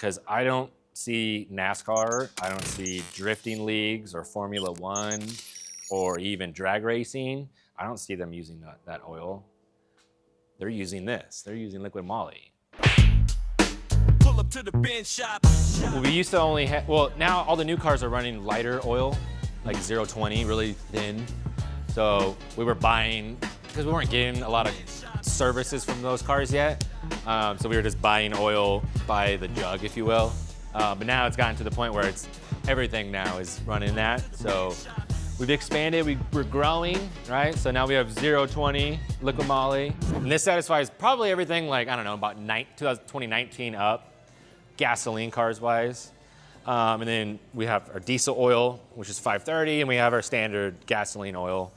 because I don't see NASCAR, I don't see drifting leagues or Formula One or even drag racing. I don't see them using that oil. They're using this. They're using liquid moly. Pull up to the Benz Shop. We used to only have, well, now all the new cars are running lighter oil, like 0W-20, really thin. So we were buying, because we weren't getting a lot of services from those cars yet. So we were just buying oil by the jug, if you will. But now it's gotten to the point where everything now is running that. So we've expanded, we're growing, right? So now we have 0W-20 liquid moly. And this satisfies probably everything like, I don't know, about 2019 up, gasoline cars wise. And then we have our diesel oil, which is 530, and we have our standard gasoline oil,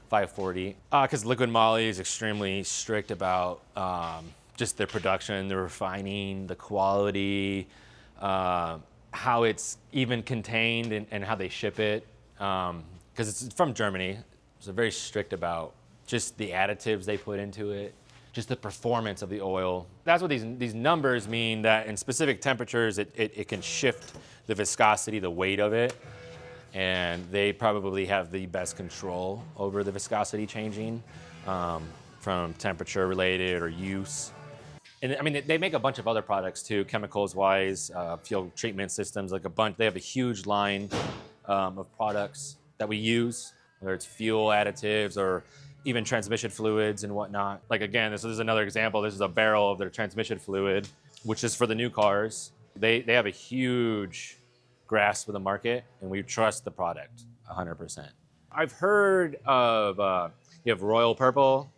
540. Because liquid moly is extremely strict about just their production, the refining, the quality, how it's even contained and how they ship it. Because it's from Germany, so very strict about just the additives they put into it, just the performance of the oil. That's what these numbers mean, that in specific temperatures, it can shift the viscosity, the weight of it, and they probably have the best control over the viscosity changing from temperature related or use. And I mean, they make a bunch of other products too, chemicals-wise, fuel treatment systems, like a bunch. They have a huge line of products that we use, whether it's fuel additives or even transmission fluids and whatnot. Like again, this is another example. This is a barrel of their transmission fluid, which is for the new cars. They have a huge grasp of the market, and we trust the product 100%. I've heard of, you have Royal Purple,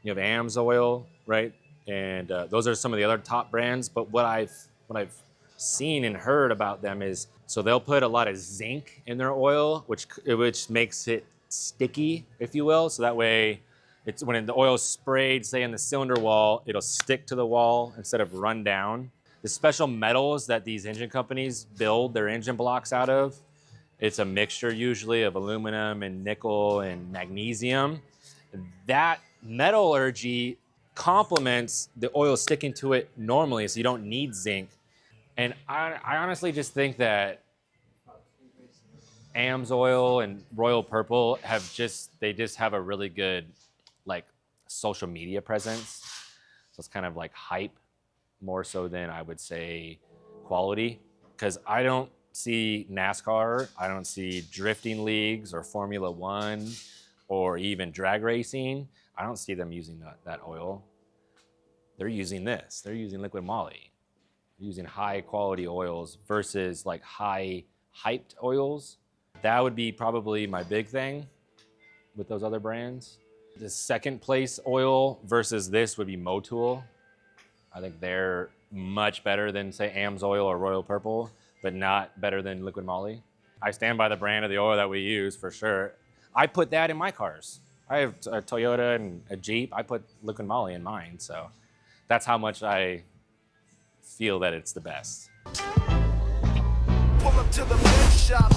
you have AMSOIL, right? And those are some of the other top brands, but what I've seen and heard about them is, so they'll put a lot of zinc in their oil, which makes it sticky, if you will. So that way, when the oil is sprayed, say in the cylinder wall, it'll stick to the wall instead of run down. The special metals that these engine companies build their engine blocks out of, it's a mixture usually of aluminum and nickel and magnesium. That metallurgy complements the oil sticking to it normally, so you don't need zinc. And I honestly just think that AMSOIL and Royal Purple they just have a really good like social media presence. So it's kind of like hype more so than I would say quality, because I don't see NASCAR, I don't see drifting leagues or Formula One or even drag racing. I don't see them using that oil. They're using this. They're using liquid moly. They're using high quality oils versus like high hyped oils. That would be probably my big thing with those other brands. The second place oil versus this would be Motul. I think they're much better than say AMSOIL or Royal Purple, but not better than liquid moly. I stand by the brand of the oil that we use for sure. I put that in my cars. I have a Toyota and a Jeep. I put liquid moly in mine, so that's how much I feel that it's the best. Pull up to the Benz Shop.